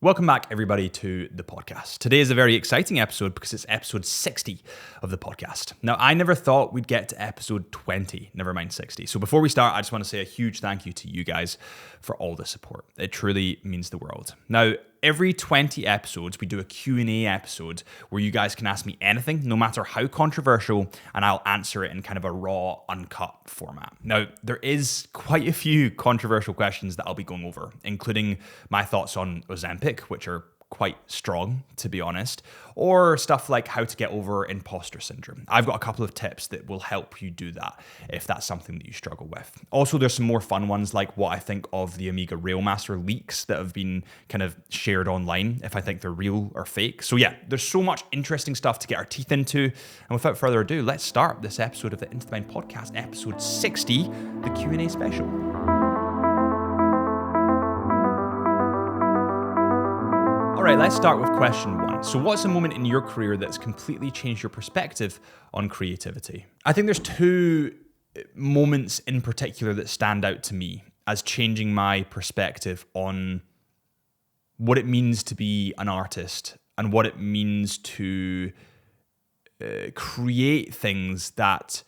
Welcome back, everybody, to the podcast. Today is a very exciting episode because it's episode 60 of the podcast. Now, I never thought we'd get to episode 20, never mind 60. So before we start, I just want to say a huge thank you to you guys for all the support. It truly means the world. Now, every 20 episodes, we do a Q&A episode where you guys can ask me anything, no matter how controversial, and I'll answer it in kind of a raw, uncut format. Now, there is quite a few controversial questions that I'll be going over, including my thoughts on Ozempic, which are quite strong, to be honest, or stuff like how to get over impostor syndrome. I've got a couple of tips that will help you do that if that's something that you struggle with. Also, there's some more fun ones like what I think of the Omega Railmaster leaks that have been kind of shared online, if I think they're real or fake. So yeah, there's so much interesting stuff to get our teeth into. And without further ado, let's start this episode of the Into the Mind podcast, episode 60, the Q&A special. All right, let's start with question one. So what's a moment in your career that's completely changed your perspective on creativity? I think there's two moments in particular that stand out to me as changing my perspective on what it means to be an artist and what it means to create things that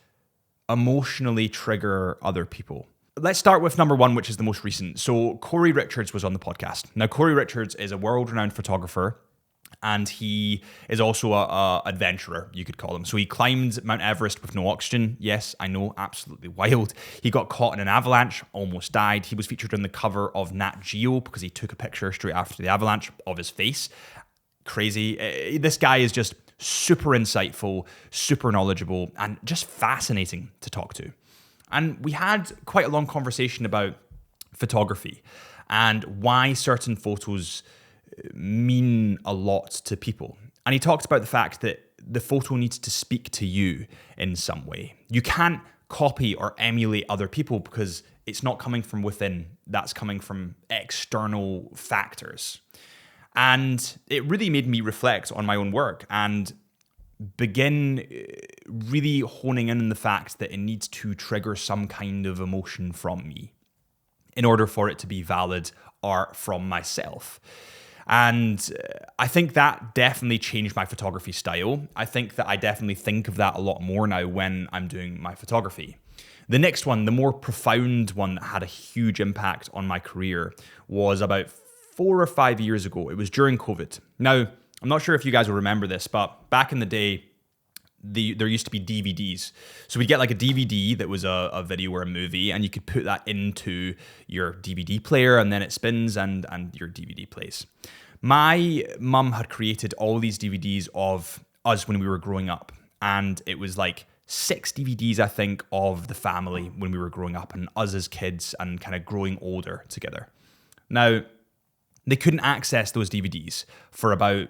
emotionally trigger other people. Let's start with number one, which is the most recent. So Corey Richards was on the podcast. Now, Corey Richards is a world-renowned photographer, and he is also a adventurer, you could call him. So he climbed Mount Everest with no oxygen. Yes, I know, absolutely wild. He got caught in an avalanche, almost died. He was featured on the cover of Nat Geo because he took a picture straight after the avalanche of his face. Crazy. This guy is just super insightful, super knowledgeable, and just fascinating to talk to. And we had quite a long conversation about photography and why certain photos mean a lot to people. And he talked about the fact that the photo needs to speak to you in some way. You can't copy or emulate other people because it's not coming from within. That's coming from external factors. And it really made me reflect on my own work and begin really honing in on the fact that it needs to trigger some kind of emotion from me in order for it to be valid art from myself. And I think that definitely changed my photography style. I think that I definitely think of that a lot more now when I'm doing my photography. The next one, the more profound one that had a huge impact on my career, was about 4 or 5 years ago. It was during COVID. Now, I'm not sure if you guys will remember this, but back in the day, there used to be DVDs. So we'd get like a DVD that was a video or a movie, and you could put that into your DVD player, and then it spins and your DVD plays. My mum had created all these DVDs of us when we were growing up, and it was like 6 DVDs, I think, of the family when we were growing up and us as kids and kind of growing older together. Now, they couldn't access those DVDs for about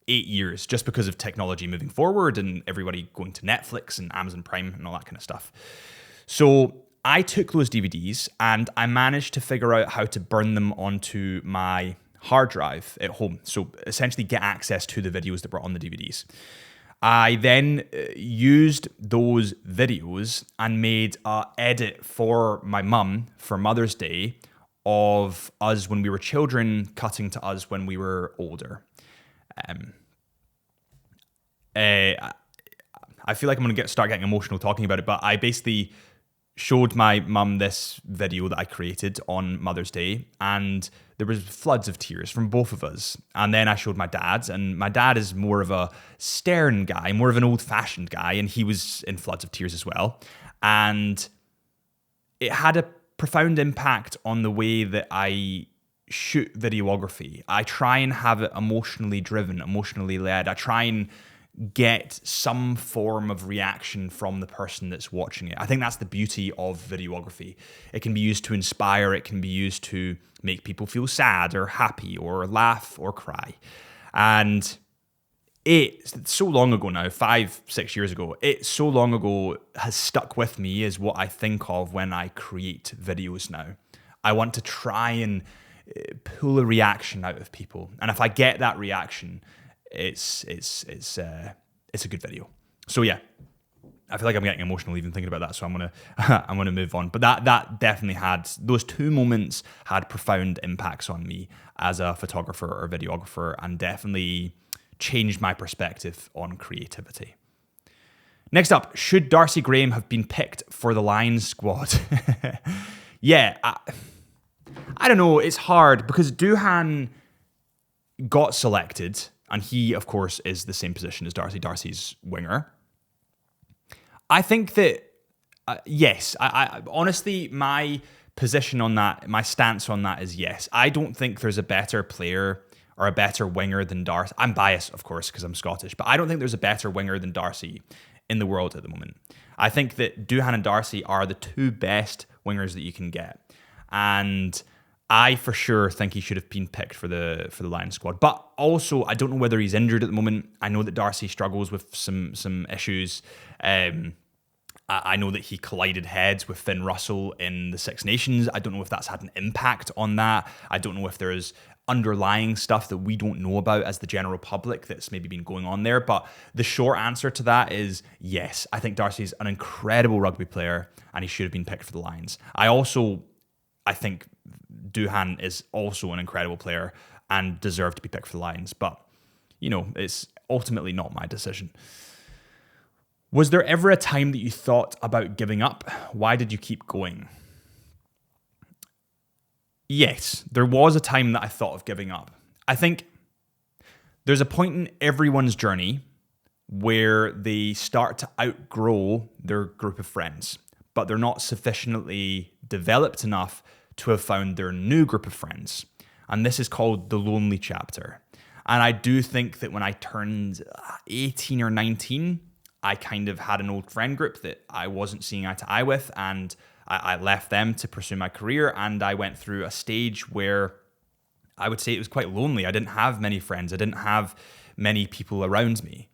8 years just because of technology moving forward and everybody going to Netflix and Amazon Prime and all that kind of stuff. So I took those DVDs and I managed to figure out how to burn them onto my hard drive at home. So essentially get access to the videos that were on the DVDs. I then used those videos and made an edit for my mum for Mother's Day of us when we were children cutting to us when we were older. I feel like I'm going to start getting emotional talking about it, but I basically showed my mum this video that I created on Mother's Day, and there was floods of tears from both of us. And then I showed my dad, and my dad is more of a stern guy, more of an old-fashioned guy, and he was in floods of tears as well. And it had a profound impact on the way that I shoot videography. I try and have it emotionally driven, emotionally led. I try and get some form of reaction from the person that's watching it. I think that's the beauty of videography. It can be used to inspire, it can be used to make people feel sad or happy or laugh or cry. And it's so long ago now, 5-6 years ago, it so long ago has stuck with me as what I think of when I create videos now. I want to try and pull a reaction out of people. And if I get that reaction, it's a good video. So yeah, I feel like I'm getting emotional even thinking about that, so I'm gonna move on. But that definitely had, those two moments had profound impacts on me as a photographer or videographer, and definitely changed my perspective on creativity. Next up, should Darcy Graham have been picked for the Lions squad? Yeah, I don't know. It's hard because Duhan got selected, and he, of course, is the same position as Darcy. Darcy's winger. I think that, yes, I honestly, my position on that, my stance on that is yes. I don't think there's a better player or a better winger than Darcy. I'm biased, of course, because I'm Scottish, but I don't think there's a better winger than Darcy in the world at the moment. I think that Duhan and Darcy are the two best wingers that you can get. And I for sure think he should have been picked for the Lions squad. But also, I don't know whether he's injured at the moment. I know that Darcy struggles with some issues. I know that he collided heads with Finn Russell in the Six Nations. I don't know if that's had an impact on that. I don't know if there's underlying stuff that we don't know about as the general public that's maybe been going on there. But the short answer to that is yes. I think Darcy's an incredible rugby player and he should have been picked for the Lions. I think Duhan is also an incredible player and deserved to be picked for the Lions. But, it's ultimately not my decision. Was there ever a time that you thought about giving up? Why did you keep going? Yes, there was a time that I thought of giving up. I think there's a point in everyone's journey where they start to outgrow their group of friends, but they're not sufficiently developed enough to have found their new group of friends. And this is called the lonely chapter. And I do think that when I turned 18 or 19, I kind of had an old friend group that I wasn't seeing eye to eye with, and I left them to pursue my career, and I went through a stage where I would say it was quite lonely. I didn't have many friends. I didn't have many people around me.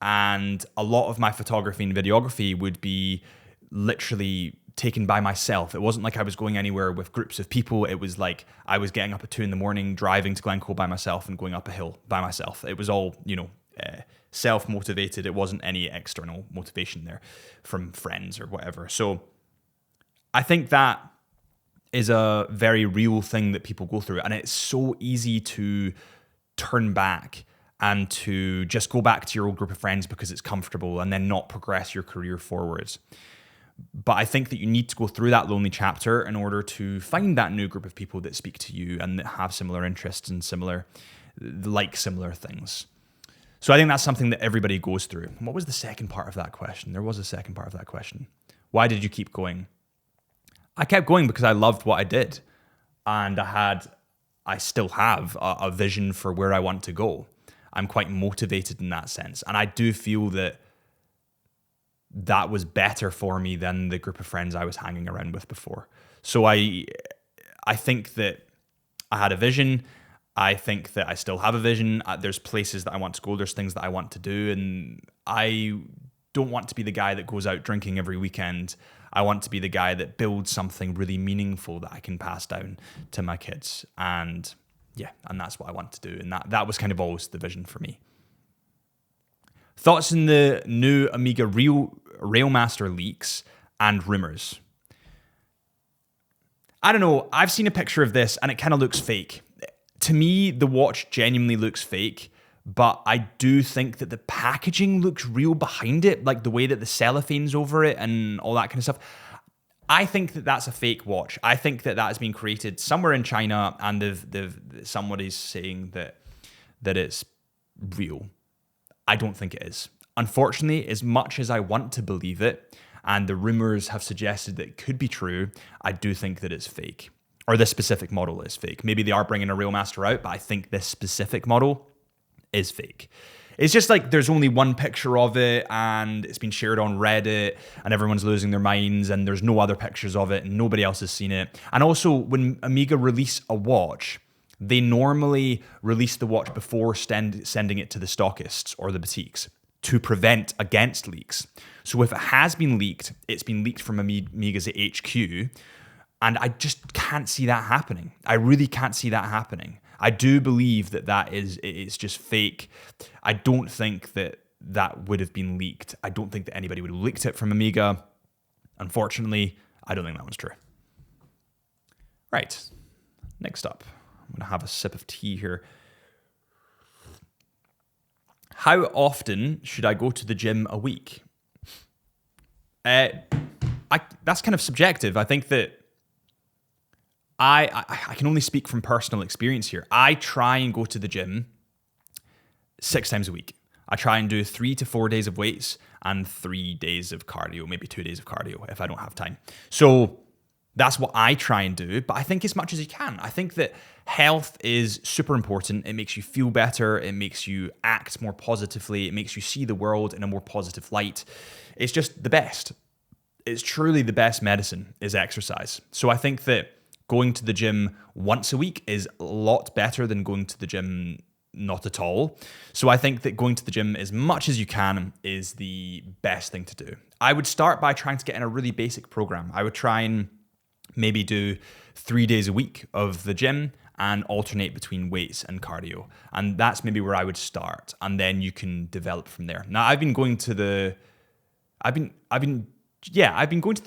And a lot of my photography and videography would be literally taken by myself. It wasn't like I was going anywhere with groups of people. It was like I was getting up at 2 a.m, driving to Glencoe by myself and going up a hill by myself. It was all, self-motivated. It wasn't any external motivation there from friends or whatever. So I think that is a very real thing that people go through. And it's so easy to turn back and to just go back to your old group of friends because it's comfortable and then not progress your career forwards. But I think that you need to go through that lonely chapter in order to find that new group of people that speak to you and that have similar interests and similar things. So I think that's something that everybody goes through. What was the second part of that question? There was a second part of that question. Why did you keep going? I kept going because I loved what I did. And I still have a vision for where I want to go. I'm quite motivated in that sense. And I do feel that was better for me than the group of friends I was hanging around with before. So I think that I had a vision. I think that I still have a vision. There's places that I want to go. There's things that I want to do. And I don't want to be the guy that goes out drinking every weekend. I want to be the guy that builds something really meaningful that I can pass down to my kids. And that's what I want to do. And that was kind of always the vision for me. Thoughts on the new Omega Railmaster leaks and rumors? I don't know. I've seen a picture of this and it kind of looks fake. To me, the watch genuinely looks fake, but I do think that the packaging looks real behind it, like the way that the cellophane's over it and all that kind of stuff. I think that that's a fake watch. I think that has been created somewhere in China, and somebody's saying that it's real. I don't think it is. Unfortunately, as much as I want to believe it, and the rumors have suggested that it could be true, I do think that it's fake. Or this specific model is fake. Maybe they are bringing a Railmaster out, but I think this specific model is fake. It's just like there's only one picture of it and it's been shared on Reddit and everyone's losing their minds and there's no other pictures of it and nobody else has seen it. And also when Omega release a watch, they normally release the watch before sending it to the stockists or the boutiques to prevent against leaks. So if it has been leaked, it's been leaked from Omega's HQ. And I just can't see that happening. I really can't see that happening. I do believe that it's just fake. I don't think that that would have been leaked. I don't think that anybody would have leaked it from Omega. Unfortunately, I don't think that one's true. Right, next up, I'm going to have a sip of tea here. How often should I go to the gym a week? That's kind of subjective. I think that I can only speak from personal experience here. I try and go to the gym 6 times a week. I try and do 3 to 4 days of weights and 3 days of cardio, maybe 2 days of cardio if I don't have time. So that's what I try and do, but I think as much as you can. I think that health is super important. It makes you feel better. It makes you act more positively. It makes you see the world in a more positive light. It's just the best. It's truly the best medicine is exercise. So I think that going to the gym once a week is a lot better than going to the gym not at all. So I think that going to the gym as much as you can is the best thing to do. I would start by trying to get in a really basic program. I would try and maybe do 3 days a week of the gym and alternate between weights and cardio. And that's maybe where I would start. And then you can develop from there. Now I've been going to the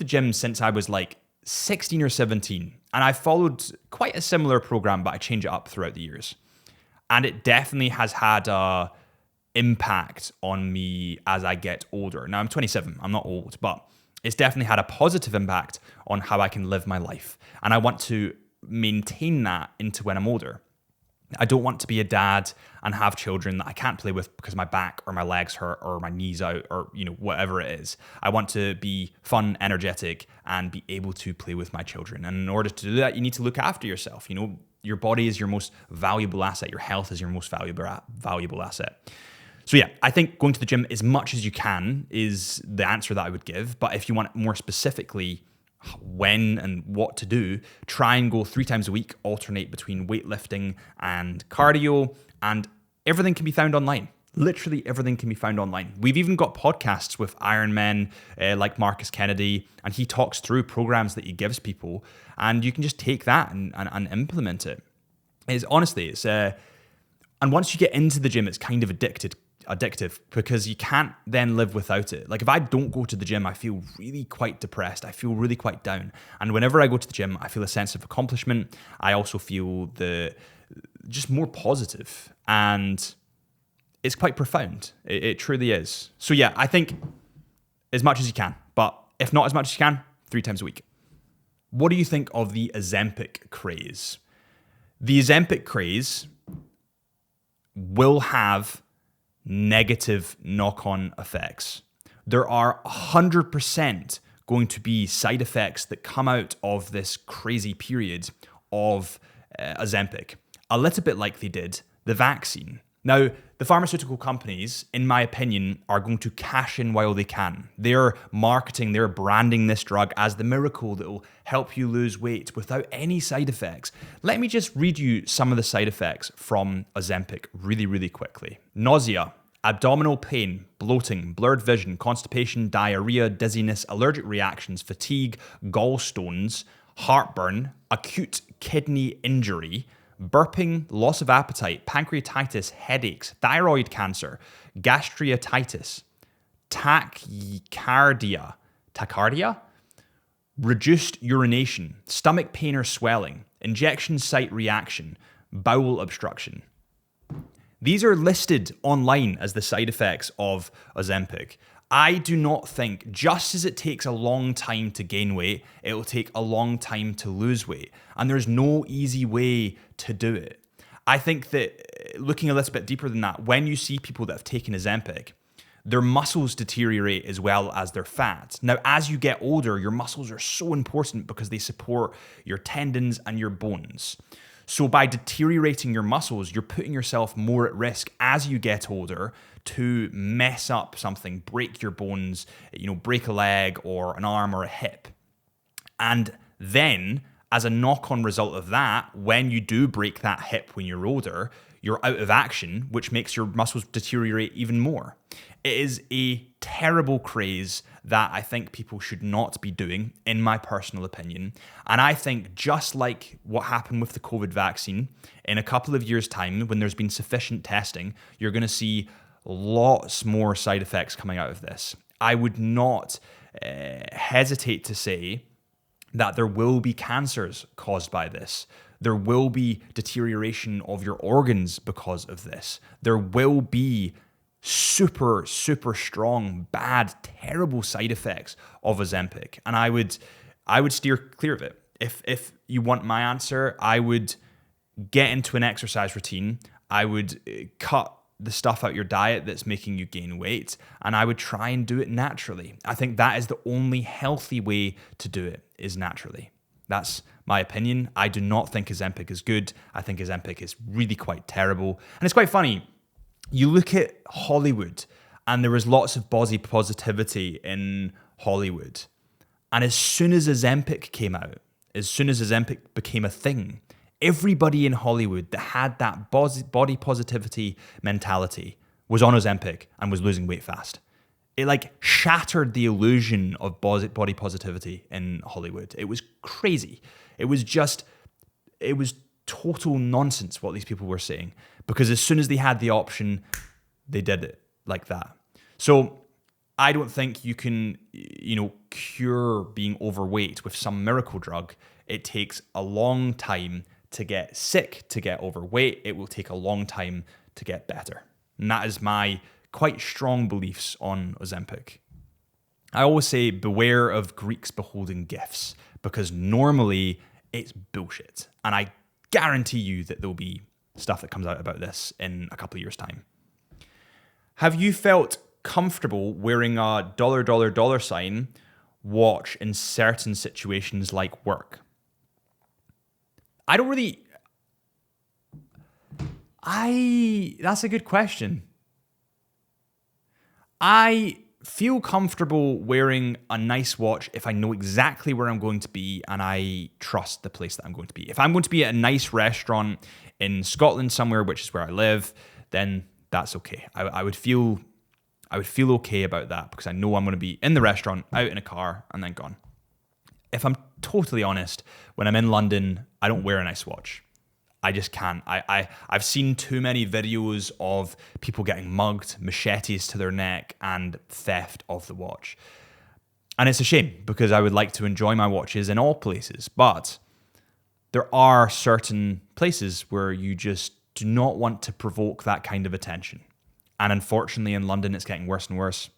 gym since I was like 16 or 17. And I followed quite a similar program, but I change it up throughout the years. And it definitely has had a impact on me as I get older. Now I'm 27, I'm not old, but it's definitely had a positive impact on how I can live my life. And I want to maintain that into when I'm older. I don't want to be a dad and have children that I can't play with because my back or my legs hurt or my knees out or, whatever it is. I want to be fun, energetic, and be able to play with my children. And in order to do that, you need to look after yourself. Your body is your most valuable asset. Your health is your most valuable asset. So yeah, I think going to the gym as much as you can is the answer that I would give. But if you want more specifically when and what to do, try and go 3 times a week, alternate between weightlifting and cardio, and everything can be found online. Literally everything can be found online. We've even got podcasts with Ironmen like Marcus Kennedy, and he talks through programs that he gives people, and you can just take that and implement it. And once you get into the gym, it's kind of addictive because you can't then live without it. Like if I don't go to the gym, I feel really quite depressed. I feel really quite down. And whenever I go to the gym, I feel a sense of accomplishment. I also feel just more positive, and it's quite profound. It truly is. So yeah, I think as much as you can, but if not as much as you can, 3 times a week. What do you think of the Ozempic craze? The Ozempic craze will have negative knock-on effects. There are 100% going to be side effects that come out of this crazy period of Ozempic, a little bit like they did the vaccine. Now, the pharmaceutical companies, in my opinion, are going to cash in while they can. They're branding this drug as the miracle that will help you lose weight without any side effects. Let me just read you some of the side effects from Ozempic really, really quickly. Nausea, abdominal pain, bloating, blurred vision, constipation, diarrhea, dizziness, allergic reactions, fatigue, gallstones, heartburn, acute kidney injury, burping, loss of appetite, pancreatitis, headaches, thyroid cancer, gastritis, tachycardia, reduced urination, stomach pain or swelling, injection site reaction, bowel obstruction. These are listed online as the side effects of Ozempic. I do not think, just as it takes a long time to gain weight, it will take a long time to lose weight. And there's no easy way to do it. I think that looking a little bit deeper than that, when you see people that have taken Ozempic, their muscles deteriorate as well as their fat. Now, as you get older, your muscles are so important because they support your tendons and your bones. So by deteriorating your muscles, you're putting yourself more at risk as you get older to mess up something, break your bones, break a leg or an arm or a hip. And then, as a knock-on result of that, when you do break that hip when you're older, you're out of action, which makes your muscles deteriorate even more. It is a terrible craze that I think people should not be doing, in my personal opinion. And I think just like what happened with the COVID vaccine, in a couple of years' time, when there's been sufficient testing, you're going to see lots more side effects coming out of this. I would not hesitate to say that there will be cancers caused by this. There will be deterioration of your organs because of this. There will be super, super strong, bad, terrible side effects of Ozempic. And I would steer clear of it. If you want my answer, I would get into an exercise routine. I would cut the stuff out your diet that's making you gain weight, and I would try and do it naturally. I think that is the only healthy way to do it, is naturally. That's my opinion. I do not think Ozempic is good. I think Ozempic is really quite terrible. And it's quite funny. You look at Hollywood, and there was lots of body positivity in Hollywood. And as soon as Ozempic came out, as soon as Ozempic became a thing, everybody in Hollywood that had that body positivity mentality was on Ozempic and was losing weight fast. It like shattered the illusion of body positivity in Hollywood. It was crazy. It was total nonsense what these people were saying, because as soon as they had the option, they did it like that. So I don't think you can, cure being overweight with some miracle drug. It takes a long time to get sick, to get overweight. It will take a long time to get better. And that is my quite strong beliefs on Ozempic. I always say beware of Greeks beholding gifts, because normally it's bullshit. And I guarantee you that there'll be stuff that comes out about this in a couple of years' time. Have you felt comfortable wearing a $$ watch in certain situations like work? That's a good question. I feel comfortable wearing a nice watch if I know exactly where I'm going to be and I trust the place that I'm going to be. If I'm going to be at a nice restaurant in Scotland somewhere, which is where I live, then that's okay. I would feel okay about that, because I know I'm going to be in the restaurant, out in a car, and then gone. If I'm totally honest, when I'm in London, I don't wear a nice watch. I just can't. I've seen too many videos of people getting mugged, machetes to their neck, and theft of the watch. And it's a shame, because I would like to enjoy my watches in all places. But there are certain places where you just do not want to provoke that kind of attention. And unfortunately, in London, it's getting worse and worse.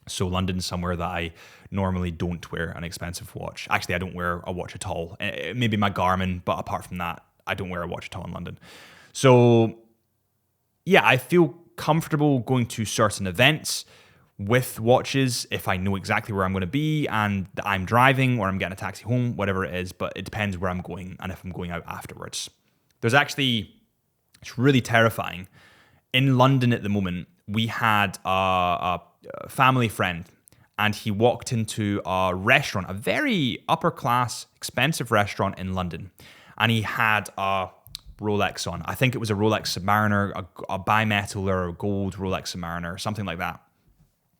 So London's somewhere that I normally don't wear an expensive watch. Actually, I don't wear a watch at all. Maybe my Garmin, but apart from that, I don't wear a watch at all in London. So yeah, I feel comfortable going to certain events with watches if I know exactly where I'm going to be and I'm driving or I'm getting a taxi home, whatever it is, but it depends where I'm going and if I'm going out afterwards. It's really terrifying. In London at the moment, we had a family friend, and he walked into a restaurant, a very upper class, expensive restaurant in London. And he had a Rolex on. I think it was a Rolex Submariner, a bimetal or a gold Rolex Submariner, or something like that.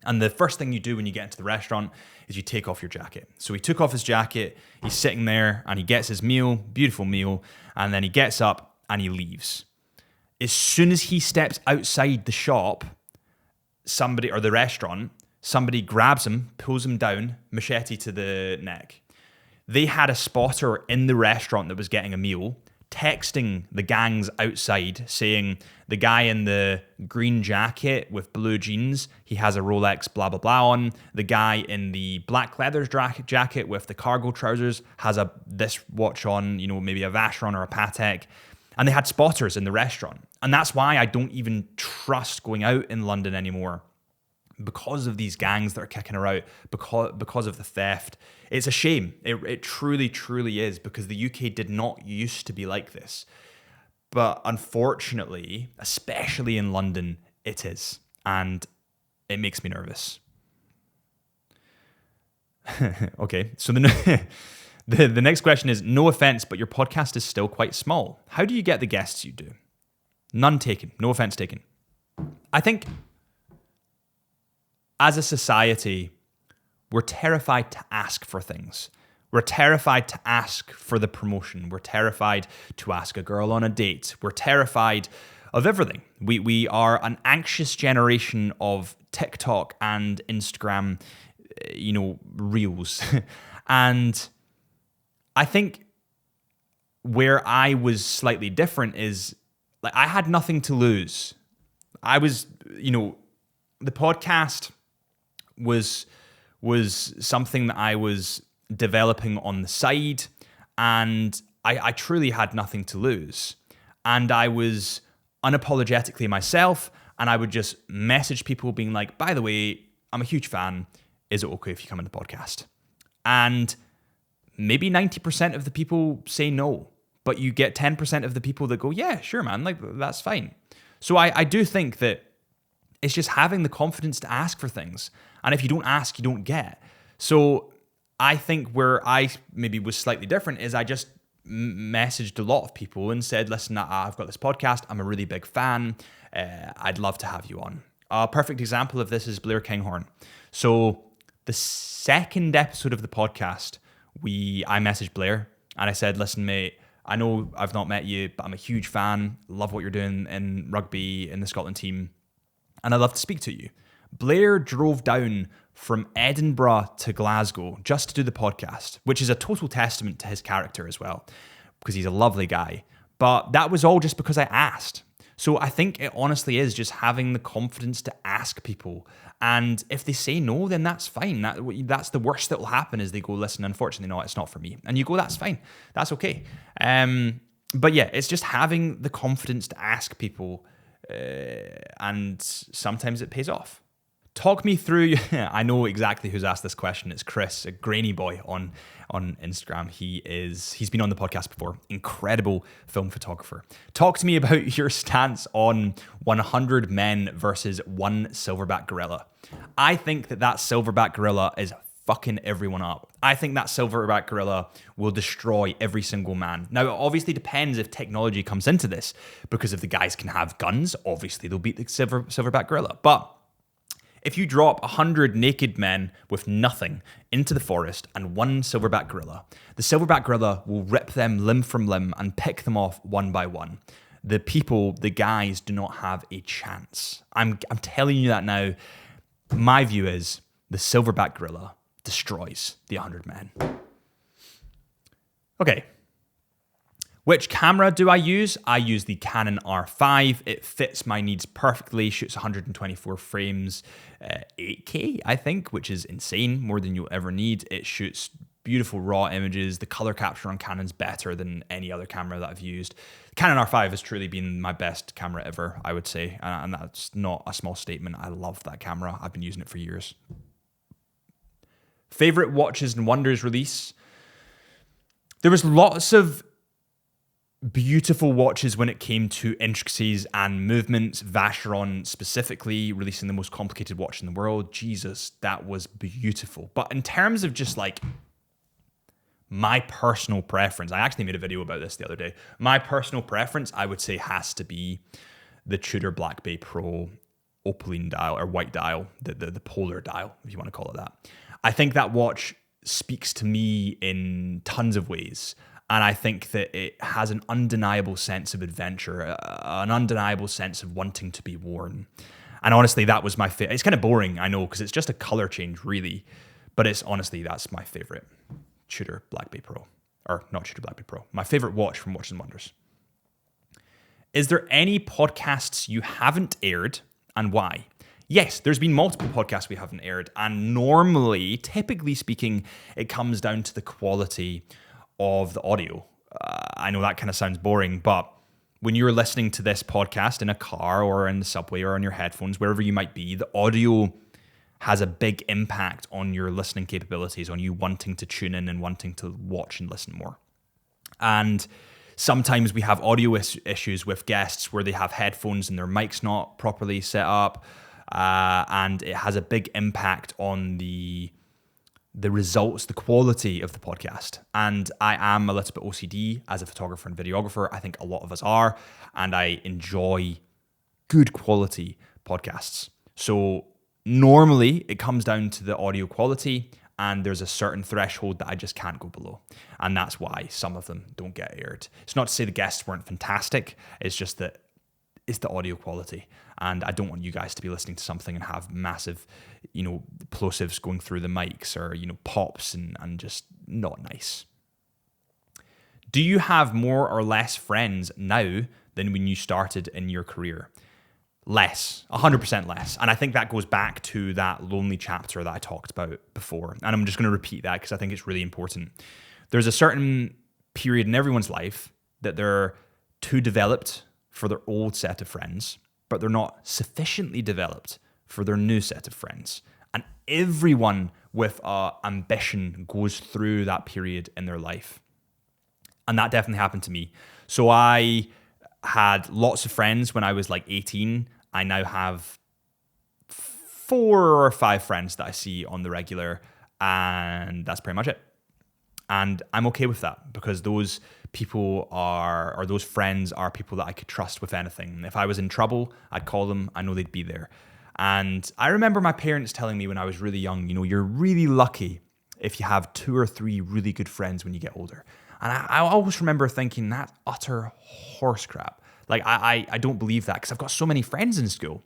And the first thing you do when you get into the restaurant is you take off your jacket. So he took off his jacket, he's sitting there, and he gets his meal, beautiful meal, and then he gets up and he leaves. As soon as he steps outside the shop, the restaurant, somebody grabs him, pulls him down, machete to the neck. They had a spotter in the restaurant that was getting a meal, texting the gangs outside saying the guy in the green jacket with blue jeans, he has a Rolex blah blah blah on. The guy in the black leather jacket with the cargo trousers has this watch on, maybe a Vacheron or a Patek. And they had spotters in the restaurant. And that's why I don't even trust going out in London anymore, because of these gangs that are kicking her out, because of the theft. It's a shame. It truly, truly is, because the UK did not used to be like this. But unfortunately, especially in London, it is. And it makes me nervous. Okay, so the next question is, no offense, but your podcast is still quite small. How do you get the guests you do? None taken. No offense taken. I think as a society, we're terrified to ask for things. We're terrified to ask for the promotion. We're terrified to ask a girl on a date. We're terrified of everything. We are an anxious generation of TikTok and Instagram, reels. And I think where I was slightly different is, like, I had nothing to lose. I was, the podcast was something that I was developing on the side, and I truly had nothing to lose. And I was unapologetically myself, and I would just message people being like, by the way, I'm a huge fan. Is it okay if you come on the podcast? And maybe 90% of the people say no, but you get 10% of the people that go, yeah, sure, man, like, that's fine. So I do think that it's just having the confidence to ask for things. And if you don't ask, you don't get. So I think where I maybe was slightly different is I just messaged a lot of people and said, listen, I've got this podcast. I'm a really big fan. I'd love to have you on. A perfect example of this is Blair Kinghorn. So the second episode of the podcast, I messaged Blair and I said, listen, mate, I know I've not met you, but I'm a huge fan. Love what you're doing in rugby in the Scotland team, and I'd love to speak to you. Blair drove down from Edinburgh to Glasgow just to do the podcast, which is a total testament to his character as well, because he's a lovely guy. But that was all just because I asked. So I think it honestly is just having the confidence to ask people. And if they say no, then that's fine. That's the worst that will happen is they go, listen, unfortunately, no, it's not for me. And you go, that's fine. That's okay. But yeah, it's just having the confidence to ask people. And sometimes it pays off. Talk me through, I know exactly who's asked this question. It's Chris, a grainy boy on Instagram. He's been on the podcast before. Incredible film photographer. Talk to me about your stance on 100 men versus one silverback gorilla. I think that silverback gorilla is fucking everyone up. I think that silverback gorilla will destroy every single man. Now, it obviously depends if technology comes into this, because if the guys can have guns, obviously they'll beat the silverback gorilla. But if you drop 100 naked men with nothing into the forest and one silverback gorilla, the silverback gorilla will rip them limb from limb and pick them off one by one. The guys do not have a chance. I'm telling you that now. My view is the silverback gorilla destroys the 100 men. Okay. Which camera do I use? I use the Canon R5. It fits my needs perfectly, shoots 124 frames, 8K, I think, which is insane, more than you'll ever need. It shoots beautiful raw images. The color capture on Canon's better than any other camera that I've used. The Canon R5 has truly been my best camera ever, I would say, and that's not a small statement. I love that camera. I've been using it for years. Favorite Watches and Wonders release? There was lots of beautiful watches when it came to intricacies and movements. Vacheron specifically releasing the most complicated watch in the world. Jesus, that was beautiful. But in terms of just like my personal preference, I actually made a video about this the other day. My personal preference, I would say, has to be the Tudor Black Bay Pro opaline dial, or white dial, the polar dial, if you want to call it that. I think that watch speaks to me in tons of ways. And I think that it has an undeniable sense of adventure, an undeniable sense of wanting to be worn. And honestly, that was my favorite. It's kind of boring, I know, because it's just a color change, really. But it's honestly, that's my favorite Tudor Black Bay Pro. Or not Tudor Black Bay Pro. My favorite watch from Watches and Wonders. Is there any podcasts you haven't aired, and why? Yes, there's been multiple podcasts we haven't aired. And normally, typically speaking, it comes down to the quality of the audio. I know that kind of sounds boring, but when you're listening to this podcast in a car or in the subway or on your headphones, wherever you might be, the audio has a big impact on your listening capabilities, on you wanting to tune in and wanting to watch and listen more. And sometimes we have audio issues with guests where they have headphones and their mic's not properly set up, and it has a big impact on the results, the quality of the podcast. And I am a little bit OCD as a photographer and videographer. I think a lot of us are, and I enjoy good quality podcasts. So normally it comes down to the audio quality, and there's a certain threshold that I just can't go below. And that's why some of them don't get aired. It's not to say the guests weren't fantastic. It's just that is the audio quality. And I don't want you guys to be listening to something and have massive, plosives going through the mics or, pops and just not nice. Do you have more or less friends now than when you started in your career? Less, 100% less. And I think that goes back to that lonely chapter that I talked about before. And I'm just going to repeat that because I think it's really important. There's a certain period in everyone's life that they're too developed for their old set of friends, but they're not sufficiently developed for their new set of friends. And everyone with ambition goes through that period in their life. And that definitely happened to me. So I had lots of friends when I was like 18. I now have 4 or 5 friends that I see on the regular, and that's pretty much it. And I'm okay with that because those people those friends are people that I could trust with anything. If I was in trouble, I'd call them. I know they'd be there. And I remember my parents telling me when I was really young, you're really lucky if you have 2 or 3 really good friends when you get older. And I always remember thinking that's utter horse crap. Like, I don't believe that because I've got so many friends in school.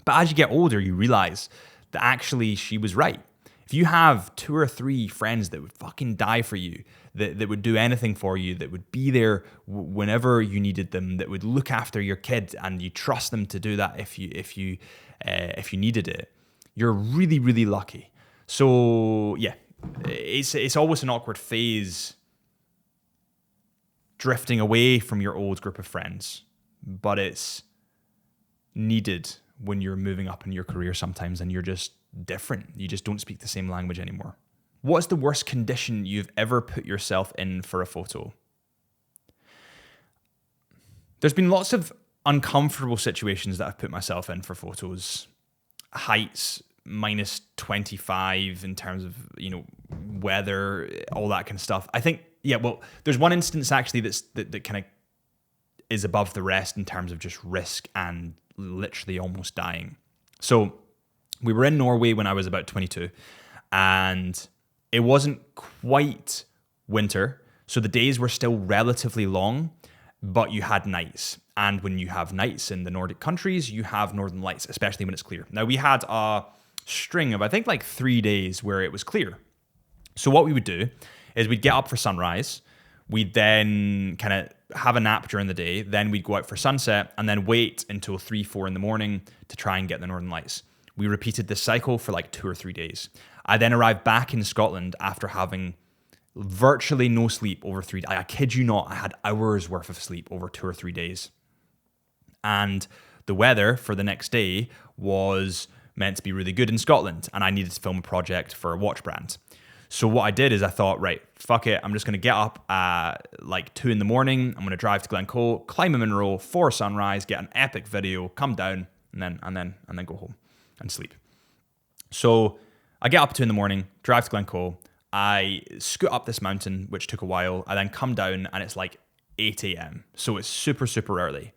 But as you get older, you realize that actually she was right. If you have 2 or 3 friends that would fucking die for you, that would do anything for you, that would be there whenever you needed them, that would look after your kid, and you trust them to do that if you needed it, you're really, really lucky. So yeah, it's always an awkward phase drifting away from your old group of friends, but it's needed when you're moving up in your career sometimes and you're just different. You just don't speak the same language anymore. What's the worst condition you've ever put yourself in for a photo? There's been lots of uncomfortable situations that I've put myself in for photos. Heights, minus 25 in terms of, weather, all that kind of stuff. I think, there's one instance actually that kind of is above the rest in terms of just risk and literally almost dying. So we were in Norway when I was about 22, and it wasn't quite winter. So the days were still relatively long, but you had nights. And when you have nights in the Nordic countries, you have northern lights, especially when it's clear. Now we had a string of, I think, like 3 days where it was clear. So what we would do is we'd get up for sunrise. We'd then kind of have a nap during the day. Then we'd go out for sunset and then wait until 3, 4 in the morning to try and get the northern lights. We repeated this cycle for like 2 or 3 days. I then arrived back in Scotland after having virtually no sleep over 3 days. I kid you not, I had hours worth of sleep over 2 or 3 days. And the weather for the next day was meant to be really good in Scotland, and I needed to film a project for a watch brand. So what I did is I thought, right, fuck it, I'm just going to get up at like 2 in the morning. I'm going to drive to Glencoe, climb a Munro for sunrise, get an epic video, come down, and then go home and sleep. So I get up at 2 in the morning, drive to Glencoe. I scoot up this mountain, which took a while. I then come down and it's like 8 a.m. So it's super, super early.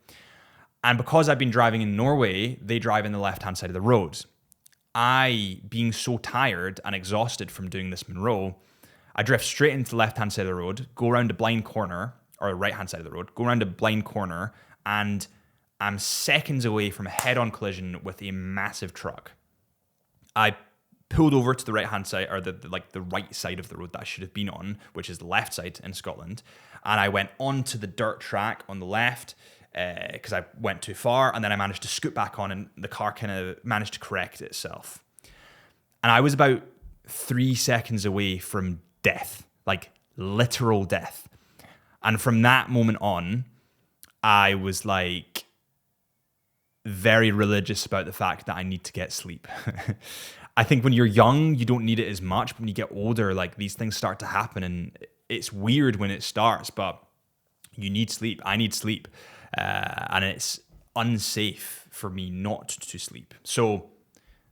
And because I've been driving in Norway, they drive in the left-hand side of the road. I, being so tired and exhausted from doing this Munro, I drift straight into the left-hand side of the road, go around a blind corner, or right-hand side of the road, go around a blind corner, and I'm seconds away from a head-on collision with a massive truck. I pulled over to the right-hand side, or the right side of the road that I should have been on, which is the left side in Scotland, and I went onto the dirt track on the left, because I went too far, and then I managed to scoot back on, and the car kind of managed to correct itself. And I was about 3 seconds away from death, like literal death. And from that moment on, I was like very religious about the fact that I need to get sleep. I think when you're young, you don't need it as much, but when you get older, like these things start to happen, and it's weird when it starts, but you need sleep. I need sleep. And it's unsafe for me not to sleep. So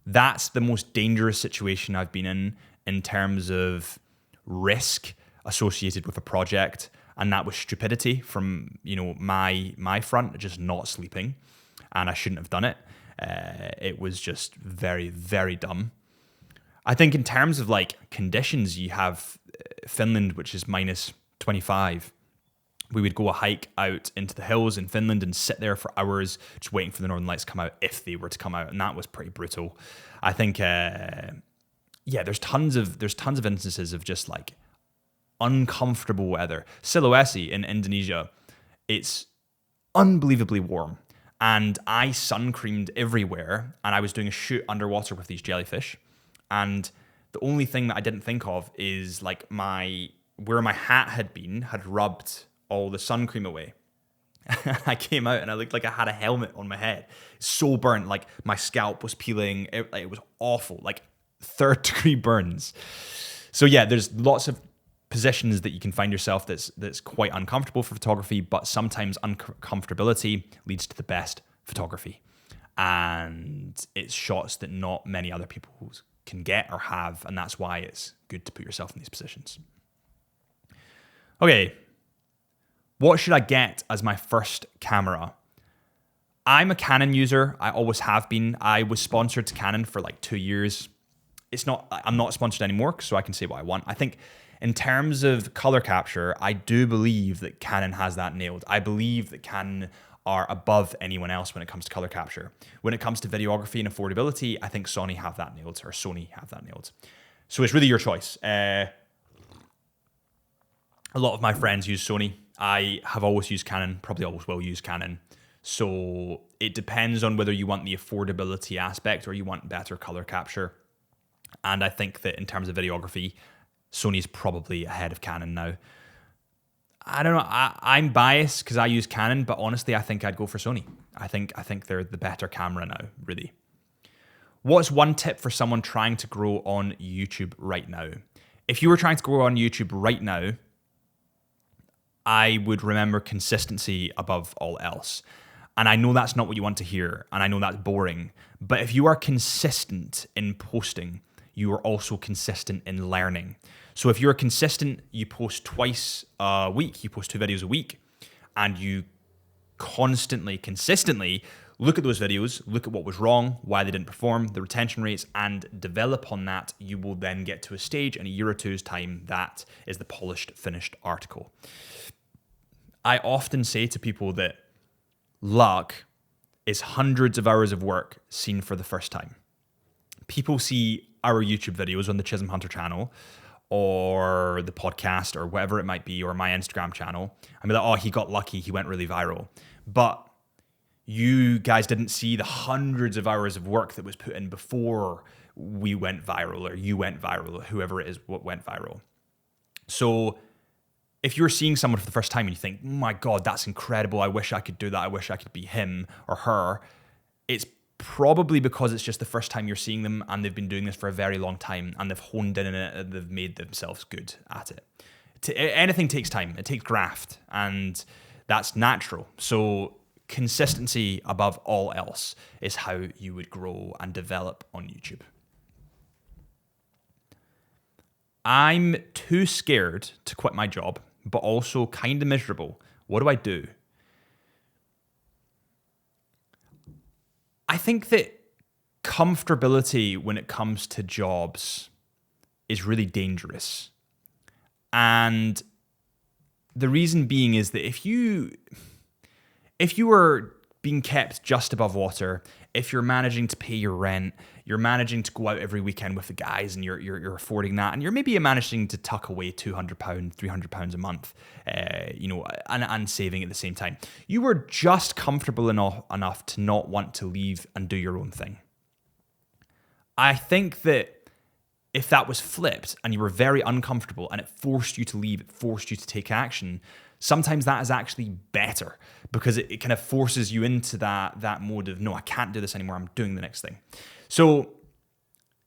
that's the most dangerous situation I've been in terms of risk associated with a project. And that was stupidity from, my front, just not sleeping. And I shouldn't have done it. It was just very, very dumb. I think in terms of like conditions, you have Finland, which is minus 25. We would go a hike out into the hills in Finland and sit there for hours just waiting for the Northern Lights to come out if they were to come out, and that was pretty brutal. I think, there's tons of instances of just like uncomfortable weather. Sulawesi in Indonesia, it's unbelievably warm, and I sun creamed everywhere, and I was doing a shoot underwater with these jellyfish, and the only thing that I didn't think of is like where my hat had rubbed all the sun cream away. I came out and I looked like I had a helmet on my head. So burnt, like my scalp was peeling. It was awful, like 3rd-degree burns. So yeah, there's lots of positions that you can find yourself that's quite uncomfortable for photography, but sometimes uncomfortability leads to the best photography. And it's shots that not many other people can get or have, and that's why it's good to put yourself in these positions. Okay, what should I get as my first camera? I'm a Canon user. I always have been. I was sponsored to Canon for like 2 years. I'm not sponsored anymore, so I can say what I want. I think in terms of color capture, I do believe that Canon has that nailed. I believe that Canon are above anyone else when it comes to color capture. When it comes to videography and affordability, I think Sony have that nailed. So it's really your choice. A lot of my friends use Sony. I have always used Canon, probably always will use Canon. So it depends on whether you want the affordability aspect or you want better color capture. And I think that in terms of videography, Sony's probably ahead of Canon now. I don't know. I'm biased because I use Canon, but honestly, I think I'd go for Sony. I think they're the better camera now, really. What's one tip for someone trying to grow on YouTube right now? If you were trying to grow on YouTube right now, I would remember consistency above all else. And I know that's not what you want to hear, and I know that's boring, but if you are consistent in posting, you are also consistent in learning. So if you're consistent, you post twice a week, you post 2 videos a week, and you consistently look at those videos, look at what was wrong, why they didn't perform, the retention rates, and develop on that, you will then get to a stage in a year or two's time that is the polished, finished article. I often say to people that luck is hundreds of hours of work seen for the first time. People see our YouTube videos on the Chisholm Hunter channel or the podcast or whatever it might be, or my Instagram channel, and be like, oh, he got lucky, he went really viral. But you guys didn't see the hundreds of hours of work that was put in before we went viral, or you went viral, or whoever it is what went viral. So if you're seeing someone for the first time and you think, oh my God, that's incredible, I wish I could do that, I wish I could be him or her, it's probably because it's just the first time you're seeing them and they've been doing this for a very long time and they've honed in on it and they've made themselves good at it. Anything takes time. It takes graft, and that's natural. So consistency above all else is how you would grow and develop on YouTube. I'm too scared to quit my job, but also kind of miserable. What do I do? I think that comfortability when it comes to jobs is really dangerous. And the reason being is that if you are being kept just above water, if you're managing to pay your rent, you're managing to go out every weekend with the guys and you're affording that, and you're maybe managing to tuck away £200, £300 a month, and saving at the same time. You were just comfortable enough to not want to leave and do your own thing. I think that if that was flipped and you were very uncomfortable and it forced you to leave, it forced you to take action, sometimes that is actually better because it kind of forces you into that mode of, no, I can't do this anymore, I'm doing the next thing. So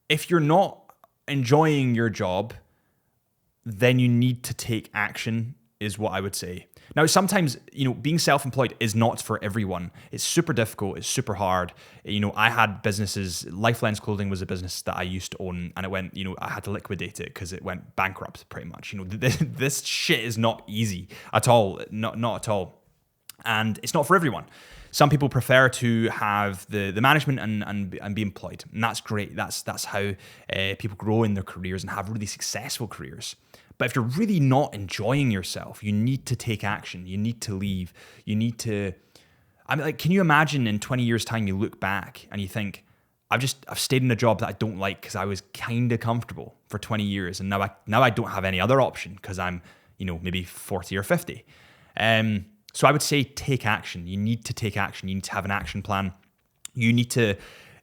if you're not enjoying your job, then you need to take action, is what I would say. Now, sometimes, being self-employed is not for everyone. It's super difficult. It's super hard. I had businesses. Lifelens Clothing was a business that I used to own, and it went, I had to liquidate it because it went bankrupt pretty much. This shit is not easy at all. Not at all. And it's not for everyone. Some people prefer to have the management and be employed, and that's great. That's how people grow in their careers and have really successful careers. But if you're really not enjoying yourself, you need to take action. You need to leave. You need to. I mean, like, can you imagine in 20 years' time you look back and you think, I've stayed in a job that I don't like because I was kind of comfortable for 20 years, and now I don't have any other option because I'm, maybe 40 or 50. So I would say take action. You need to take action. You need to have an action plan. You need to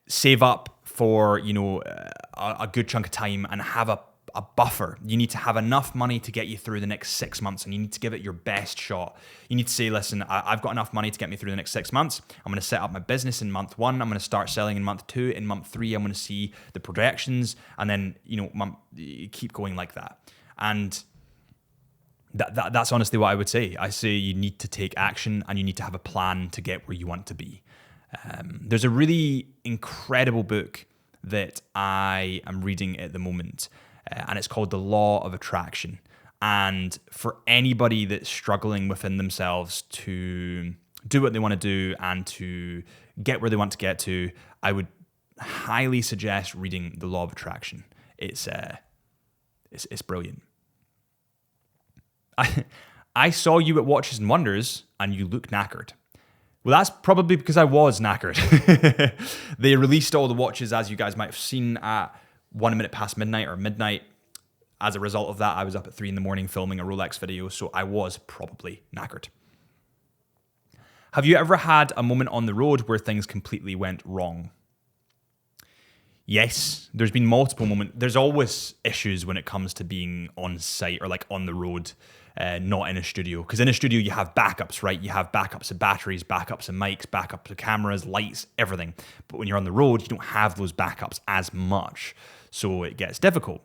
save up for, a good chunk of time and have a buffer. You need to have enough money to get you through the next 6 months, and you need to give it your best shot. You need to say, listen, I've got enough money to get me through the next 6 months. I'm going to set up my business in month 1. I'm going to start selling in month 2. In month 3, I'm going to see the projections, and then, keep going like that. And that's honestly what I would say. I say you need to take action, and you need to have a plan to get where you want to be. There's a really incredible book that I am reading at the moment, and it's called The Law of Attraction. And for anybody that's struggling within themselves to do what they want to do and to get where they want to get to, I would highly suggest reading The Law of Attraction. It's brilliant. I saw you at Watches and Wonders and you look knackered. Well, that's probably because I was knackered. They released all the watches, as you guys might have seen, at 1 minute past midnight or midnight. As a result of that, I was up at 3 a.m. filming a Rolex video, so I was probably knackered. Have you ever had a moment on the road where things completely went wrong? Yes, there's been multiple moments. There's always issues when it comes to being on site or like on the road, not in a studio. Because in a studio, you have backups, right? You have backups of batteries, backups of mics, backups of cameras, lights, everything. But when you're on the road, you don't have those backups as much. So it gets difficult.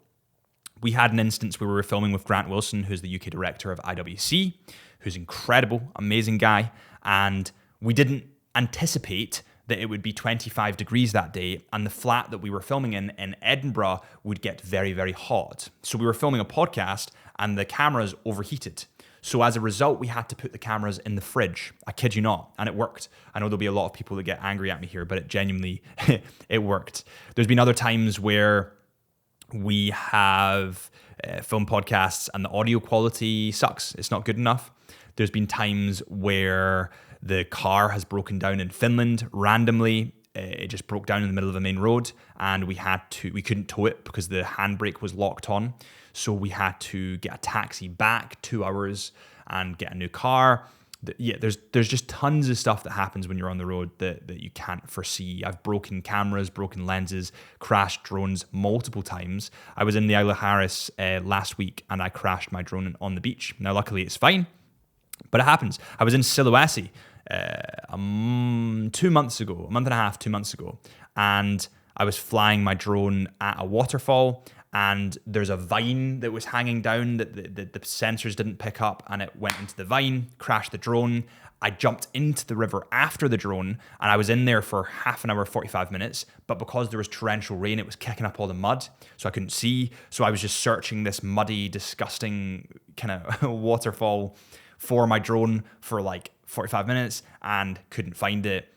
We had an instance where we were filming with Grant Wilson, who's the UK director of IWC, who's incredible, amazing guy. And we didn't anticipate that it would be 25 degrees that day, and the flat that we were filming in Edinburgh would get very, very hot. So we were filming a podcast and the cameras overheated. So as a result, we had to put the cameras in the fridge. I kid you not. And it worked. I know there'll be a lot of people that get angry at me here, but it genuinely, it worked. There's been other times where we have film podcasts and the audio quality sucks. It's not good enough. There's been times where the car has broken down in Finland randomly. It just broke down in the middle of a main road, and we couldn't tow it because the handbrake was locked on. So we had to get a taxi back 2 hours and get a new car. Yeah, there's just tons of stuff that happens when you're on the road that you can't foresee. I've broken cameras, broken lenses, crashed drones multiple times. I was in the Isle of Harris last week, and I crashed my drone on the beach. Now, luckily, it's fine, but it happens. I was in Sulawesi 2 months ago, a month and a half, 2 months ago, and I was flying my drone at a waterfall, and there's a vine that was hanging down that the sensors didn't pick up, and it went into the vine, crashed the drone. I jumped into the river after the drone, and I was in there for half an hour, 45 minutes, but because there was torrential rain, it was kicking up all the mud, so I couldn't see. So I was just searching this muddy, disgusting kind of waterfall for my drone for like 45 minutes and couldn't find it.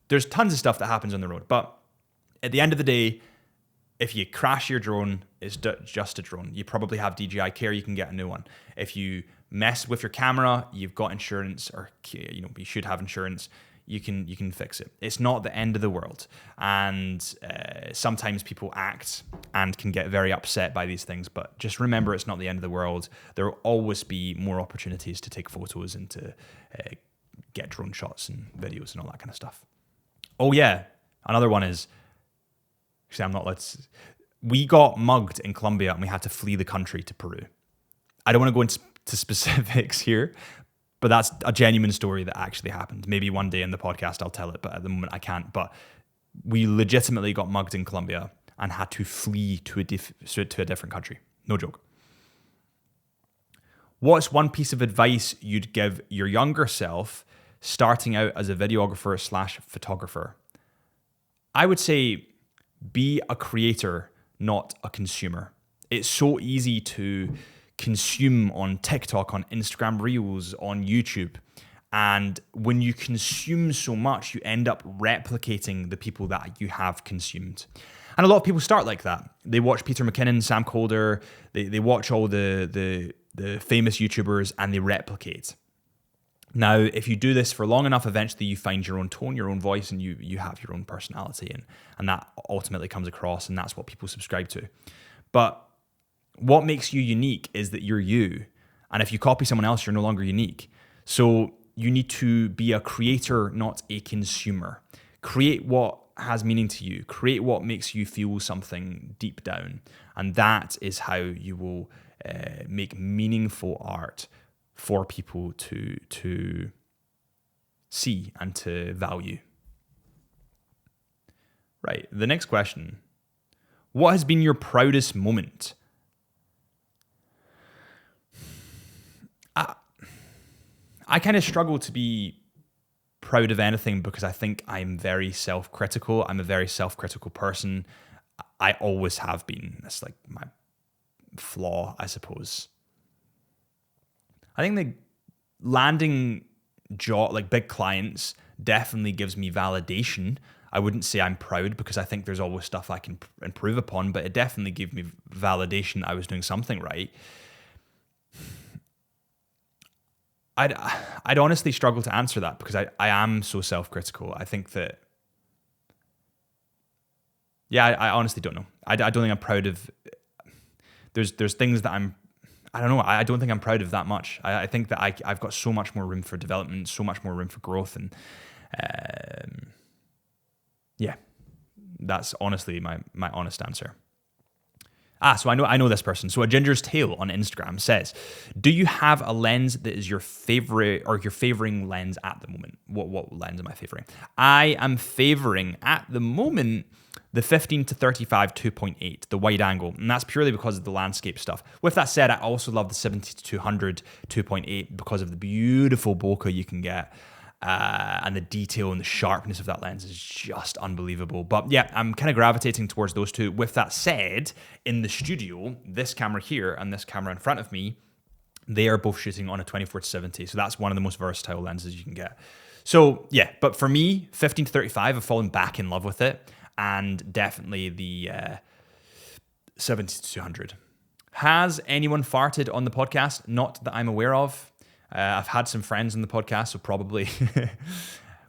There's tons of stuff that happens on the road, but at the end of the day, if you crash your drone, it's just a drone. You probably have DJI Care, you can get a new one. If you mess with your camera, you've got insurance, or you should have insurance. You can fix it. It's not the end of the world. And sometimes people act and can get very upset by these things, but just remember, it's not the end of the world. There will always be more opportunities to take photos and to get drone shots and videos and all that kind of stuff. Oh yeah, another one is, actually we got mugged in Colombia and we had to flee the country to Peru. I don't want to go into specifics here, but that's a genuine story that actually happened. Maybe one day in the podcast I'll tell it, but at the moment I can't. But we legitimately got mugged in Colombia and had to flee to a different country. No joke. What's one piece of advice you'd give your younger self starting out as a videographer / photographer? I would say be a creator, not a consumer. It's so easy to consume on TikTok, on Instagram Reels, on YouTube. And when you consume so much, you end up replicating the people that you have consumed. And a lot of people start like that. They watch Peter McKinnon, Sam Colder, they watch all the famous YouTubers, and they replicate. Now, if you do this for long enough, eventually you find your own tone, your own voice, and you have your own personality, and that ultimately comes across, and that's what people subscribe to. But what makes you unique is that you're you. And if you copy someone else, you're no longer unique. So you need to be a creator, not a consumer. Create what has meaning to you. Create what makes you feel something deep down. And that is how you will make meaningful art for people to see and to value. Right, the next question. What has been your proudest moment? I kind of struggle to be proud of anything because I think I'm very self-critical. I'm a very self-critical person. I always have been. That's like my flaw, I suppose. I think the landing like big clients definitely gives me validation. I wouldn't say I'm proud because I think there's always stuff I can improve upon, but it definitely gave me validation I was doing something right. I'd honestly struggle to answer that because I am so self-critical. I think that, I honestly don't know. I don't think I'm proud of, there's things that I don't know. I don't think I'm proud of that much. I think that I've got so much more room for development, so much more room for growth. And that's honestly my honest answer. So I know this person. So a Ginger's Tale on Instagram says, do you have a lens that is your favorite or your favoring lens at the moment? What lens am I favoring? I am favoring at the moment the 15 to 35 2.8, the wide angle. And that's purely because of the landscape stuff. With that said, I also love the 70 to 200 2.8 because of the beautiful bokeh you can get. And the detail and the sharpness of that lens is just unbelievable. But yeah, I'm kind of gravitating towards those two. With that said, in the studio, this camera here and this camera in front of me, they are both shooting on a 24 to 70. So that's one of the most versatile lenses you can get. So yeah, but for me, 15 to 35, I've fallen back in love with it. And definitely the 70 to 200. Has anyone farted on the podcast? Not that I'm aware of. I've had some friends on the podcast, so probably.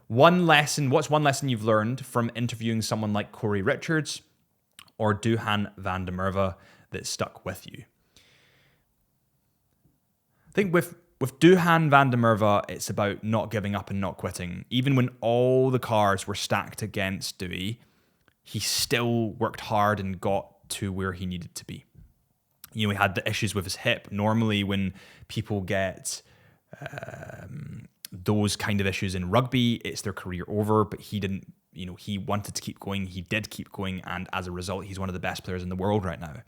What's one lesson you've learned from interviewing someone like Corey Richards or Duhan van der Merwe that stuck with you? I think with Duhan van der Merwe, it's about not giving up and not quitting. Even when all the cards were stacked against Dewey, he still worked hard and got to where he needed to be. He had the issues with his hip. Normally when people get those kind of issues in rugby, it's their career over, but he didn't, he wanted to keep going. He did keep going. And as a result, he's one of the best players in the world right now.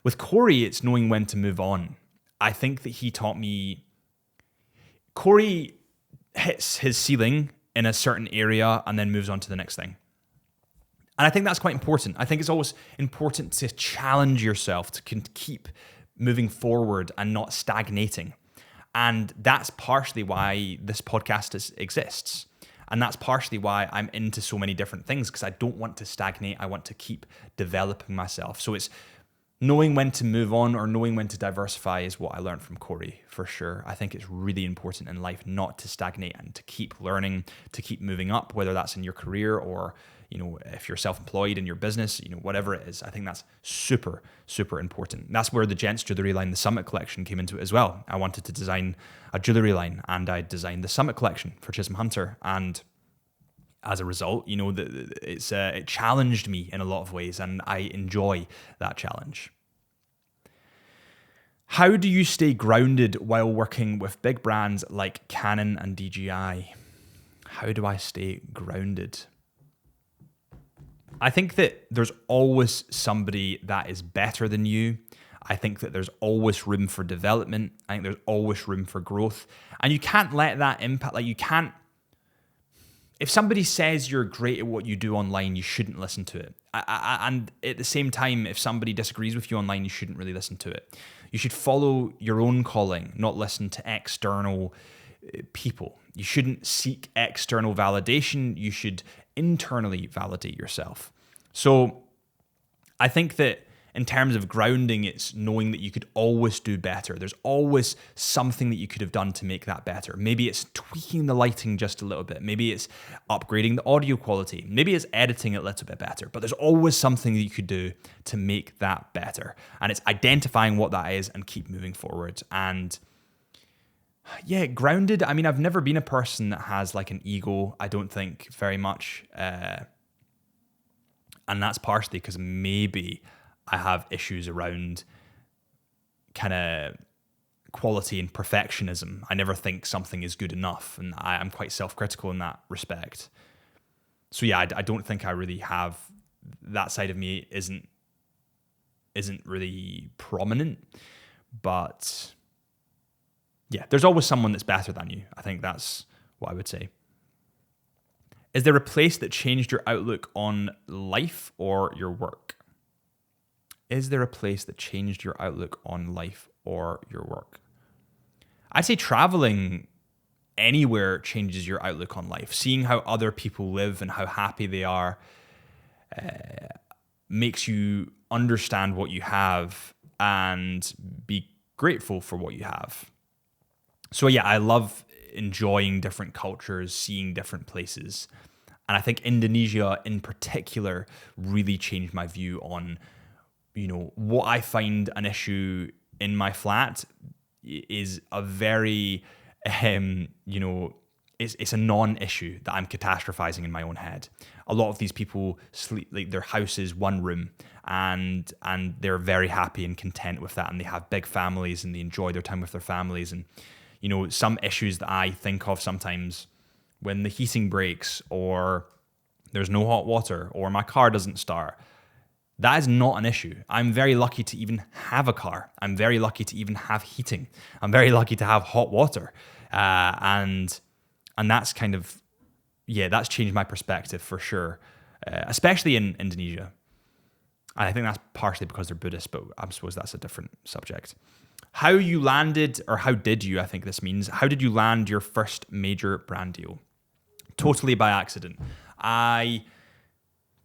With Corey, it's knowing when to move on. I think that he taught me, Corey hits his ceiling in a certain area and then moves on to the next thing. And I think that's quite important. I think it's always important to challenge yourself, to keep moving forward and not stagnating. And that's partially why this podcast exists. And that's partially why I'm into so many different things, because I don't want to stagnate. I want to keep developing myself. So it's knowing when to move on or knowing when to diversify is what I learned from Corey, for sure. I think it's really important in life not to stagnate and to keep learning, to keep moving up, whether that's in your career or, if you're self-employed in your business, whatever it is. I think that's super, super important. That's where the Gents jewelry line, the Summit collection, came into it as well. I wanted to design a jewelry line and I designed the Summit collection for Chisholm Hunter. And as a result, it challenged me in a lot of ways and I enjoy that challenge. How do you stay grounded while working with big brands like Canon and DJI? How do I stay grounded? I think that there's always somebody that is better than you. I think that there's always room for development. I think there's always room for growth. And you can't let that impact, if somebody says you're great at what you do online, you shouldn't listen to it. And at the same time, if somebody disagrees with you online, you shouldn't really listen to it. You should follow your own calling, not listen to external people. You shouldn't seek external validation. You should internally validate yourself. So I think that in terms of grounding, it's knowing that you could always do better. There's always something that you could have done to make that better. Maybe it's tweaking the lighting just a little bit. Maybe it's upgrading the audio quality. Maybe it's editing it a little bit better. But there's always something that you could do to make that better. And it's identifying what that is and keep moving forward. And yeah, grounded. I mean, I've never been a person that has like an ego, I don't think, very much. And that's partially because maybe I have issues around kind of quality and perfectionism. I never think something is good enough, and I'm quite self-critical in that respect. So yeah, I don't think I really have that side of me. Isn't really prominent, but yeah, there's always someone that's better than you. I think that's what I would say. Is there a place that changed your outlook on life or your work? Is there a place that changed your outlook on life or your work? I'd say traveling anywhere changes your outlook on life. Seeing how other people live and how happy they are makes you understand what you have and be grateful for what you have. So yeah, I love enjoying different cultures, seeing different places. And I think Indonesia in particular really changed my view on, you know, what I find an issue in my flat is a very, it's a non-issue that I'm catastrophizing in my own head. A lot of these people sleep, like their house is one room, and they're very happy and content with that, and they have big families and they enjoy their time with their families. And, you know, some issues that I think of sometimes when the heating breaks or there's no hot water or my car doesn't start, that is not an issue. I'm very lucky to even have a car. I'm very lucky to even have heating. I'm very lucky to have hot water. And that's kind of, yeah, that's changed my perspective for sure, especially in Indonesia. And I think that's partially because they're Buddhist, but I suppose that's a different subject. How you landed, or how did you, I think this means, how did you land your first major brand deal? Totally by accident. I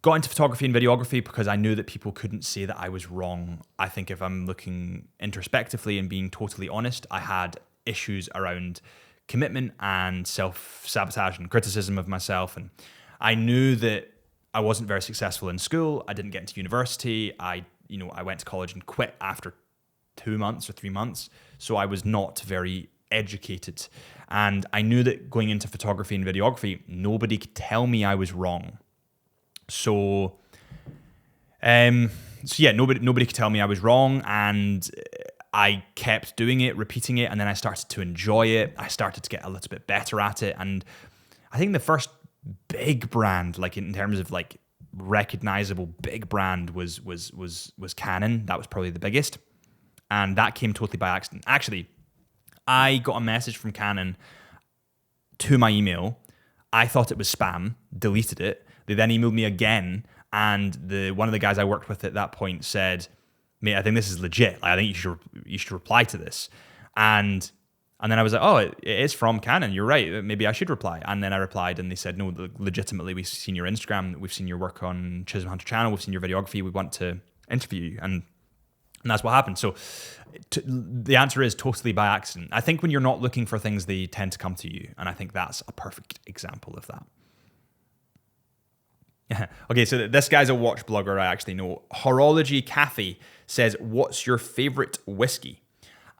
got into photography and videography because I knew that people couldn't say that I was wrong. I think if I'm looking introspectively and being totally honest, I had issues around commitment and self-sabotage and criticism of myself. And I knew that I wasn't very successful in school. I didn't get into university. I went to college and quit after 2 months or 3 months. So I was not very educated. And I knew that going into photography and videography, nobody could tell me I was wrong. So yeah, nobody could tell me I was wrong, and I kept doing it, repeating it, and then I started to enjoy it. I started to get a little bit better at it, and I think the first big brand, like in terms of like recognizable big brand, was Canon. That was probably the biggest, and that came totally by accident. Actually, I got a message from Canon to my email. I thought it was spam, deleted it. They then emailed me again, and one of the guys I worked with at that point said, "Mate, I think this is legit. I think you should reply to this." And then I was like, "Oh, it is from Canon. You're right. Maybe I should reply." And then I replied, and they said, "No, legitimately, we've seen your Instagram. We've seen your work on Chisholm Hunter channel. We've seen your videography. We want to interview you." And that's what happened. So the answer is totally by accident. I think when you're not looking for things, they tend to come to you. And I think that's a perfect example of that. Okay, so this guy's a watch blogger I actually know. Horology Cafe says, "What's your favorite whiskey?"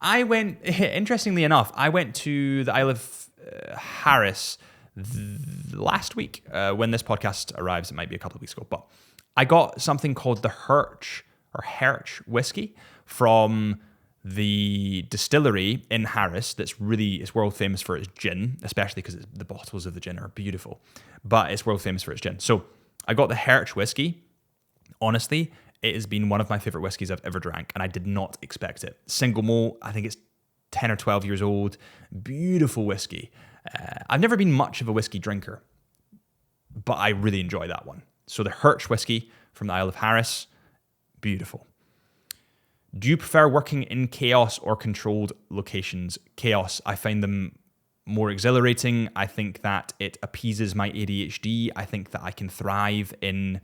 Interestingly enough, I went to the Isle of Harris last week. When this podcast arrives, it might be a couple of weeks ago, but I got something called the Hirch whiskey from the distillery in Harris. It's world famous for its gin, especially because the bottles of the gin are beautiful, but it's world famous for its gin. So I got the Hirch whiskey. Honestly, it has been one of my favorite whiskeys I've ever drank, and I did not expect it. Single malt, I think it's 10 or 12 years old. Beautiful whiskey. I've never been much of a whiskey drinker, but I really enjoy that one. So the Hirch whiskey from the Isle of Harris, beautiful. Do you prefer working in chaos or controlled locations? Chaos. I find them more exhilarating. I think that it appeases my ADHD. I think that I can thrive in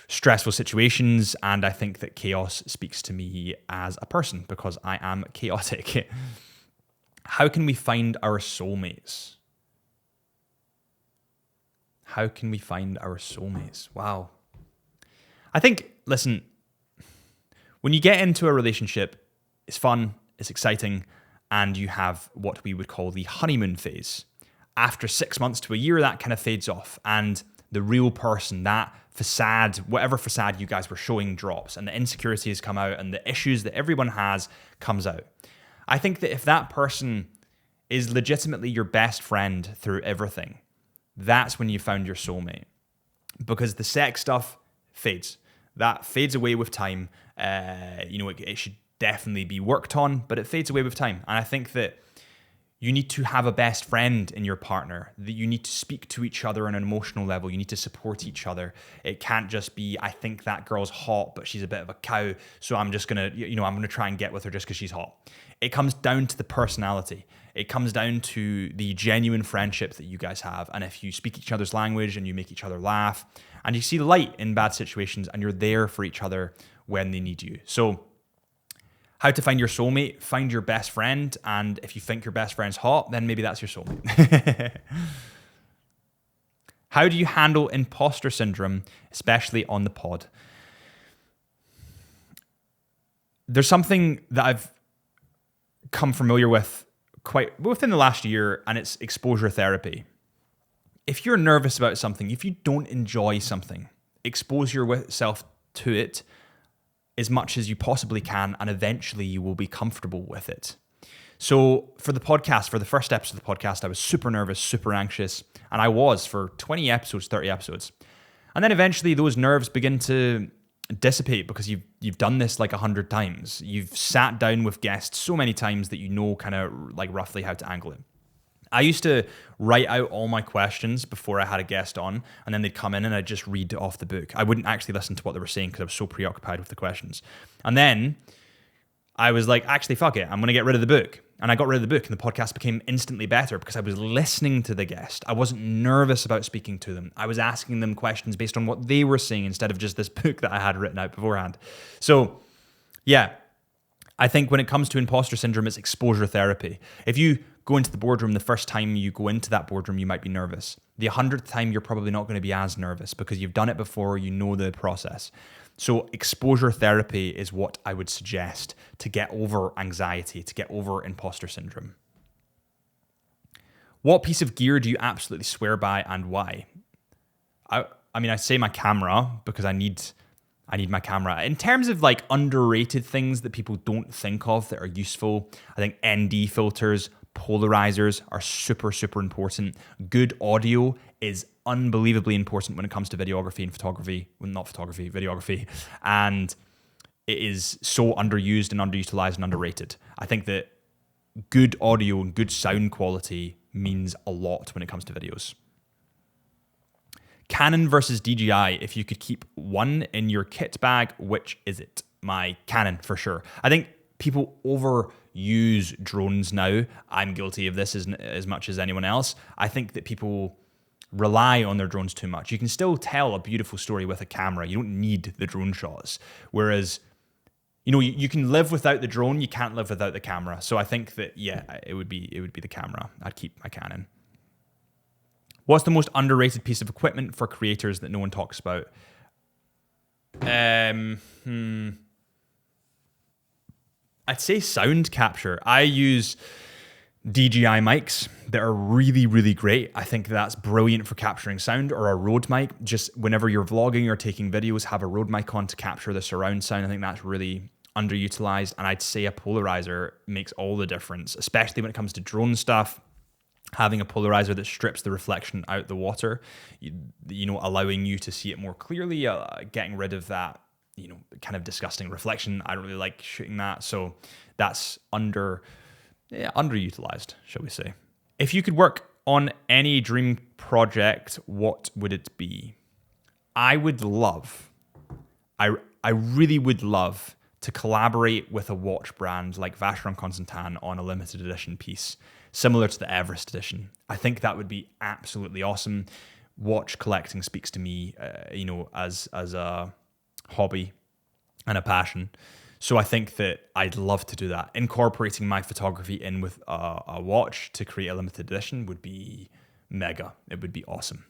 stressful situations, and I think that chaos speaks to me as a person because I am chaotic. How can we find our soulmates? How can we find our soulmates? Wow. I think, listen, when you get into a relationship, it's fun, it's exciting, and you have what we would call the honeymoon phase. After 6 months to a year, that kind of fades off, and the real person, that facade, whatever facade you guys were showing, drops, and the insecurities come out, and the issues that everyone has comes out. I think that if that person is legitimately your best friend through everything, that's when you found your soulmate. Because the sex stuff fades. That fades away with time. It should definitely be worked on, but it fades away with time. And I think that you need to have a best friend in your partner, that you need to speak to each other on an emotional level. You need to support each other. It can't just be, I think that girl's hot, but she's a bit of a cow, so I'm just going to, I'm going to try and get with her just because she's hot. It comes down to the personality. It comes down to the genuine friendship that you guys have. And if you speak each other's language and you make each other laugh and you see the light in bad situations and you're there for each other when they need you. So how to find your soulmate? Find your best friend. And if you think your best friend's hot, then maybe that's your soulmate. How do you handle impostor syndrome, especially on the pod? There's something that I've come familiar with quite within the last year, and it's exposure therapy. If you're nervous about something, if you don't enjoy something, expose yourself to it as much as you possibly can, and eventually you will be comfortable with it. So for the podcast, for the first episode of the podcast, I was super nervous, super anxious, and I was for 20 episodes, 30 episodes. And then eventually those nerves begin to dissipate because you've done this like 100 times. You've sat down with guests so many times that you know kind of like roughly how to angle it. I used to write out all my questions before I had a guest on, and then they'd come in and I'd just read off the book. I wouldn't actually listen to what they were saying because I was so preoccupied with the questions. And then I was like, actually, fuck it. I'm going to get rid of the book. And I got rid of the book, and the podcast became instantly better because I was listening to the guest. I wasn't nervous about speaking to them. I was asking them questions based on what they were saying instead of just this book that I had written out beforehand. So, yeah, I think when it comes to imposter syndrome, it's exposure therapy. If you go into the boardroom, the first time you go into that boardroom, you might be nervous. The 100th time, you're probably not going to be as nervous because you've done it before, you know the process. So exposure therapy is what I would suggest to get over anxiety, to get over imposter syndrome. What piece of gear do you absolutely swear by and why? I say my camera because I need my camera. In terms of like underrated things that people don't think of that are useful, I think ND filters, polarizers are super, super important. Good audio is unbelievably important when it comes to videography and photography. Well, not photography, videography. And it is so underused and underutilized and underrated. I think that good audio and good sound quality means a lot when it comes to videos. Canon versus DJI. If you could keep one in your kit bag, which is it? My Canon, for sure. I think people overuse drones now. I'm guilty of this as much as anyone else. I think that people rely on their drones too much. You can still tell a beautiful story with a camera. You don't need the drone shots. Whereas, you can live without the drone. You can't live without the camera. So I think that, it would be the camera. I'd keep my Canon. What's the most underrated piece of equipment for creators that no one talks about? I'd say sound capture. I use DJI mics that are really, really great. I think that's brilliant for capturing sound, or a Rode mic. Just whenever you're vlogging or taking videos, have a Rode mic on to capture the surround sound. I think that's really underutilized. And I'd say a polarizer makes all the difference, especially when it comes to drone stuff. Having a polarizer that strips the reflection out the water, allowing you to see it more clearly, getting rid of that, kind of disgusting reflection. I don't really like shooting that. So that's underutilized, shall we say. If you could work on any dream project, what would it be? I really would love to collaborate with a watch brand like Vacheron Constantin on a limited edition piece. similar to the Everest edition. I think that would be absolutely awesome. Watch collecting speaks to me, as a hobby and a passion. So I think that I'd love to do that. Incorporating my photography in with a watch to create a limited edition would be mega. It would be awesome.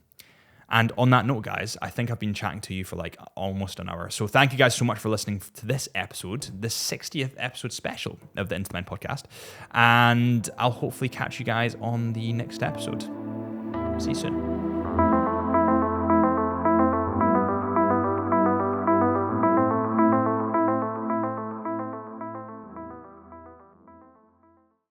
And on that note, guys, I think I've been chatting to you for like almost an hour. So thank you guys so much for listening to this episode, the 60th episode special of the Into the Mind podcast. And I'll hopefully catch you guys on the next episode. See you soon.